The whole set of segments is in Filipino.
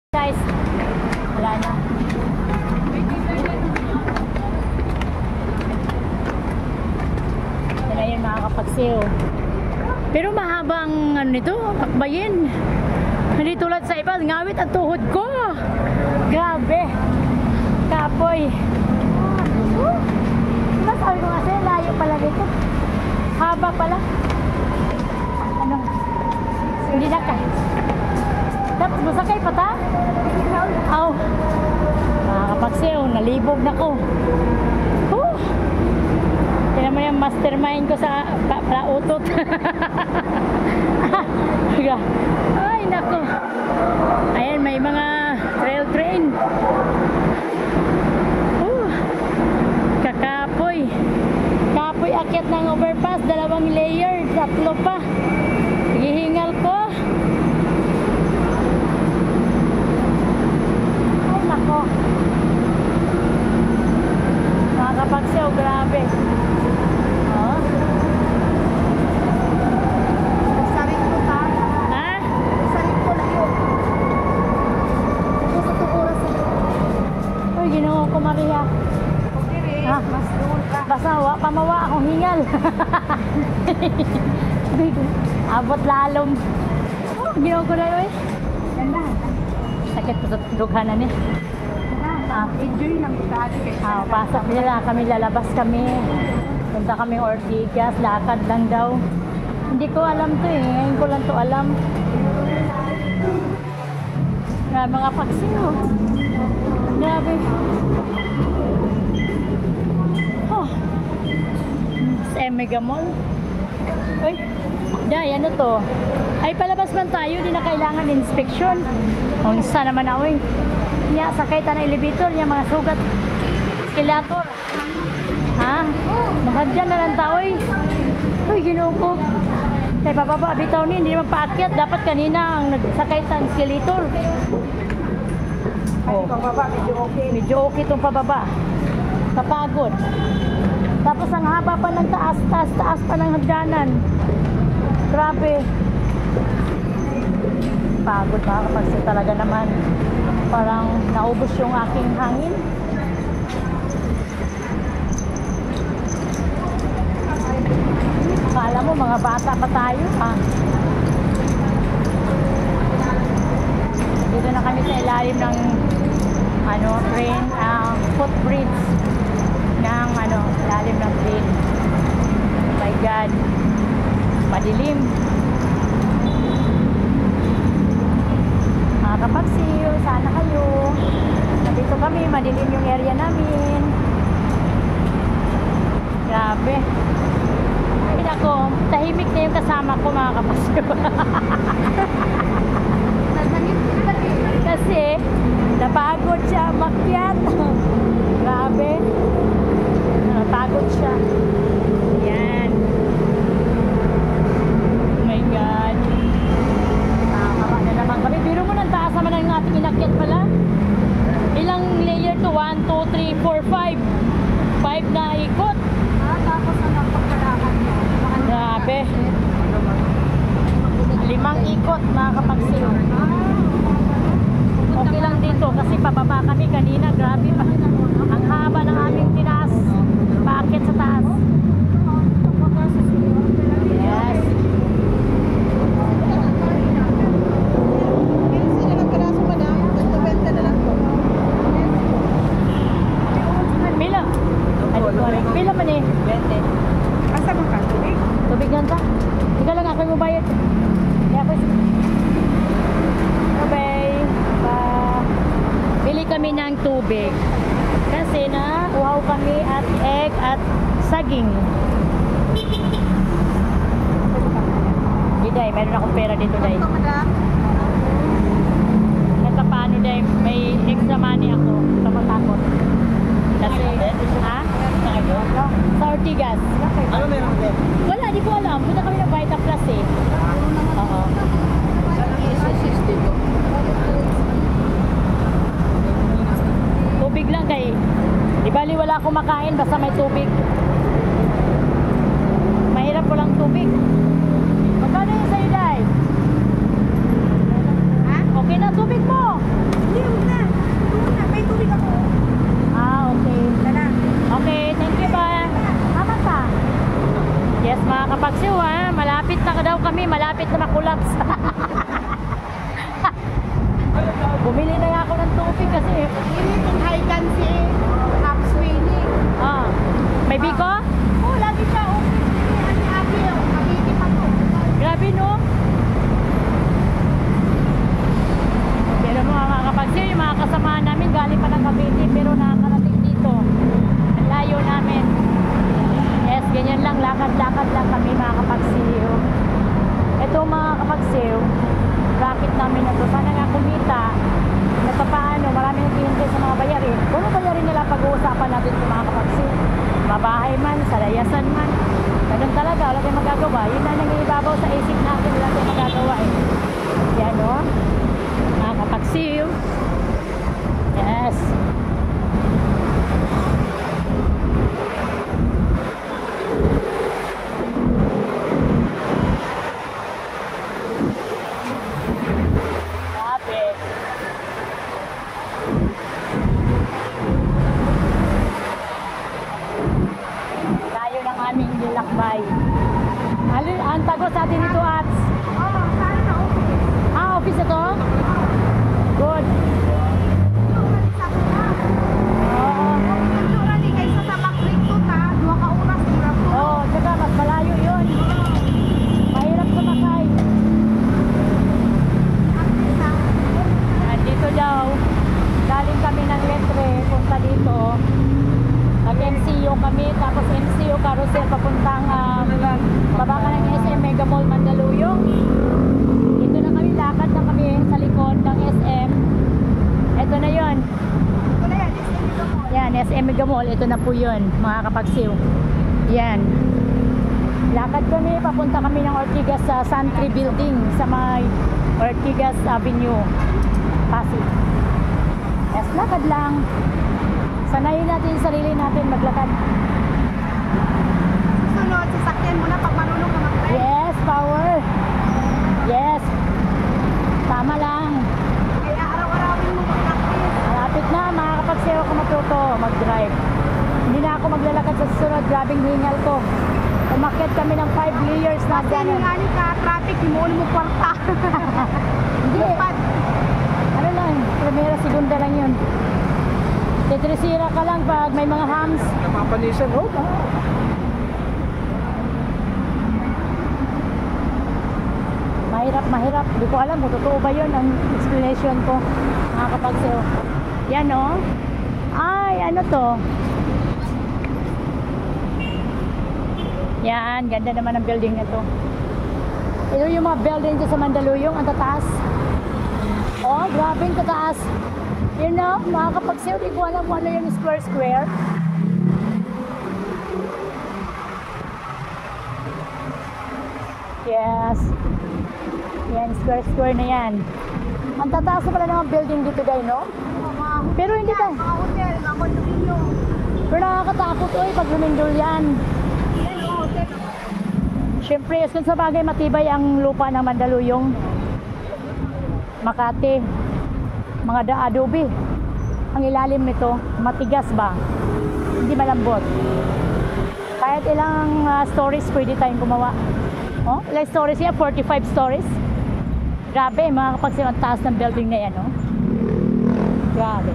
Guys, wala na. Wala yun makakapagsiyo. Pero mahaba ang ano nito, akbayin. Hindi tulad sa iba, ngawit ang tuhod ko. Grabe. Kapoy. Sabi ko kasi, layo pala dito. Haba pala. Ano? Hindi na ka. Tapos masakay pa ta? Aw. Makakapagsiyo, nalibog na ko. Kaya mo yung mastermind ko sa pautot. Ay, nako. Ayan, may mga trail train. Kakapoy. Kapoy akyat ng overpass. 2 layer. 3 pa. Hihingal ko. Ay, nako. Makakapagsiyaw. Grabe. Maria. Ha? Basta pamawa akong hingal. Abot lalom. Ginawa ko na yun. Sakit po sa dughanan eh. Enjoy lang kita. Pasok nila kami, lalabas kami. Punta kami Ortigas, lakad lang daw. Hindi ko alam to eh. Ngayon ko lang to alam. Grabe mga paksiyo. Grabe. Sa Mega Mall. Uy, day, ano to? Ay, palabas man tayo, di na kailangan inspection. Kung isa naman ako eh. Niya, sakay ta na elevator, niya mga sugat. Eskalator. Ha? Mahadyan na lang tao eh. Uy, ginoo ko. Kaya pababa, bitaw ni, hindi naman paakyat. Dapat kanina ang nagsakay sa eskalator. Oh. Pababa, medyo okay. Medyo okay itong pababa. Kapagod. Tapos ang haba pa ng taas pa ng hagdanan. Grabe. Pagod makakapagsiyo talaga naman. Parang naubos yung aking hangin. Akala mo mga bata pa tayo. Dito na kami sa ilalim ng train, footbridge ng ilalim ng train. Oh my God, madilim. Makakapagsiyo, sana kayo. Nandito kami, madilim yung area namin. Grabe. Ay nako, tahimik na yung kasama ko, makakapagsiyo. Kasi napagod siya makyat. Grabe. Napagod siya. Yan. Oh my God. Nakakawa na naman kami. Biro mo ng taas naman ang ating inakyat pala. Ilang layer to? 1, 2, 3, 4, 5. 5 na ikot. Tapos ang pagkalakan mo. Grabe. 5 ikot makakapagsiyo. Okay lang dito kasi pababa kami kanina, grabe pa. Ang haba ng aming tinaas. Paakyat sa taas. Yes. Pila? Pila man eh? 20. Asa mo ka? Tubig? Tubig ganda. Ika lang ako yung bayad. Kaya ako bili kami ng tubig kasi na uhaw kami at egg at saging. Day, meron akong pera dito, Day. Kaya paano, Day, may extra money ako. Takot. Kasi, ha? Sa Ortigas. Ano meron din? Wala, di ko alam. Punta kami ng Vita Plus eh. Oo. Saan ang isa-assist dito? Tubig lang kay. Di bali wala akong makain basta may tubig. Mahirap ko lang tubig. Magkano yun sa'yo, Day? Ha? Okay na tubig mo. Bumili na nga ako ng tubig kasi. Ini itong high can si half swinging. Ah, may biko? Oh, lagi siya open. Ani abi, kabiti pa to. Grabe no? Pero mga kapagsiw, yung mga kasama namin galing pa ng Cavite pero nakakarating dito. Ang layo namin. Yes, ganyan lang, lakad-lakad lang kami mga kapagsiw. Ito mga kapagsiw, racket namin na to. Sana nga kumita. At paano, marami naghihintay sa mga bayarin. Kung ano bayarin nila pag-uusapan natin sa mga kapagsiw. Mabahay man, sa layasan man. Ganun talaga, wala tayong magagawa. Yun na nangibabaw sa isip natin, wala tayong magagawa eh. Yan o. Mga kapagsiw. Yes. Grabe. Tayo ng aming nilakbay. Ang tago sa atin ito at Oh, saan na office? office ito? Good. Yung balik sa kuna. Oo. Yung rally kaysa sa backstreet to ta, 2 ka oras mura po. Oo, tsaka mas malayo yun. Mahirap sumakay. Dito daw, galing kami ng Letre, punta dito. Nag-MCU kami, tapos MCU carousel papuntang baba ka ng SM Mega Mall Mandaluyong. Dito na kami, lakad na kami sa likod ng SM. Ito na yun. Ito na yan, SM dito mo. Yan, SM Mega Mall, ito na po yun, mga kapagsiw. Yan. Lakad kami, papunta kami ng Ortigas sa Santry Building sa may Ortigas Avenue, Pasig. Yes, lakad lang. Sanayin natin yung sarili natin maglakad. Sunod, sasakyan mo na pag marunong ka mag-drive. Yes, power. Yes. Tama lang. Kaya araw-arawin mo mag-practice. Malapit na, makakapagsayo ako matuto, mag-drive. Hindi na ako maglalakad sa susunod, grabing hingal ko. Umakyat kami ng 5 layers na Kasi gano'n. nga ni ka, traffic, himuon mo kwarta. Hindi. Ano lang, primera, segunda lang yun. Tetresira ka lang pag may mga hams. Napapanisan, oh. Mahirap, mahirap. Hindi ko alam kung totoo ba yun ang explanation ko. Nakakapagsayo. Yan o. Ay, ano to? Yan, ganda naman ang building na to. Ito yung mga building dito sa Mandaluyong, ang tataas. Oh, grabe ang tataas. You know, makakapagsayo, di ko alam kung ano yung square. Yes. Yan, square na yan. Ang tataas na pala ng mga building dito, guys, no? Pero hindi ka. Mga hotel, mga condominium. Pero nakakatakot, oy, pag lumindol yan. Yan, mga hotel. Siyempre, kung sa bagay matibay ang lupa ng Mandaluyong. Makati. Mga adobe. Ang ilalim nito, matigas ba? Hindi malambot. Kahit ilang stories pwede tayong gumawa. Oh, ilang stories yan? 45 stories. Grabe, mga kapagsiw, ang taas ng building na yan, oh. Grabe.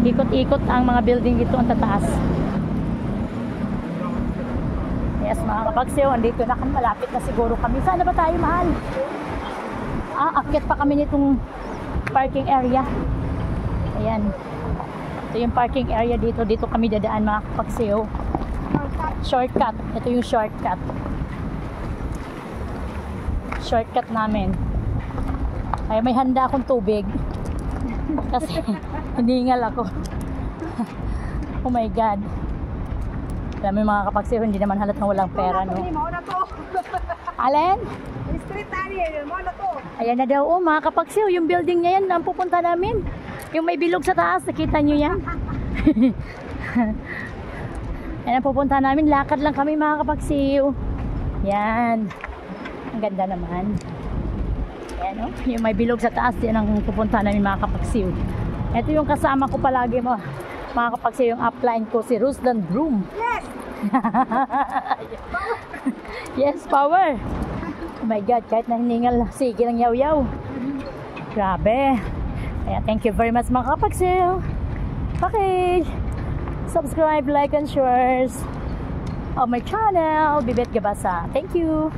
Ikot-ikot ang mga building dito, ang tataas. Yes, mga kapagsiw, andito na kami, malapit na siguro kami. Sana ba tayo, mahal? Akyat pa kami nitong parking area. Ayan. Ito yung parking area dito. Dito kami dadaan, mga kapagsiw. Shortcut. Ito yung shortcut. Shortcut namin. Ay, may handa akong tubig. Kasi hiningal ako. Oh my God. Alam mo mga kapagsiw, hindi naman halat na walang pera, no? Mauna to. Alin? Street area, mauna to. Ayan na daw, oh, mga kapagsiw. Yung building na yan, ang pupunta namin. Yung may bilog sa taas, nakita nyo yan? Ayan ang pupunta namin. Lakad lang kami, mga kapagsiw. Yan. Ang ganda naman. Ayan, oh. Yung may bilog sa taas, yan ang pupunta namin, mga kapagsiw. Ito yung kasama ko palagi, mga kapagsiw, yung upline ko, si Ruslan Broom. Yes! Yes, power! Oh my God, kahit nahiningal, sige lang yaw-yaw. Grabe. Kaya thank you very much mga kapagsil. Okay. Subscribe, like, and share on my channel, Bibet Gabasa. Thank you.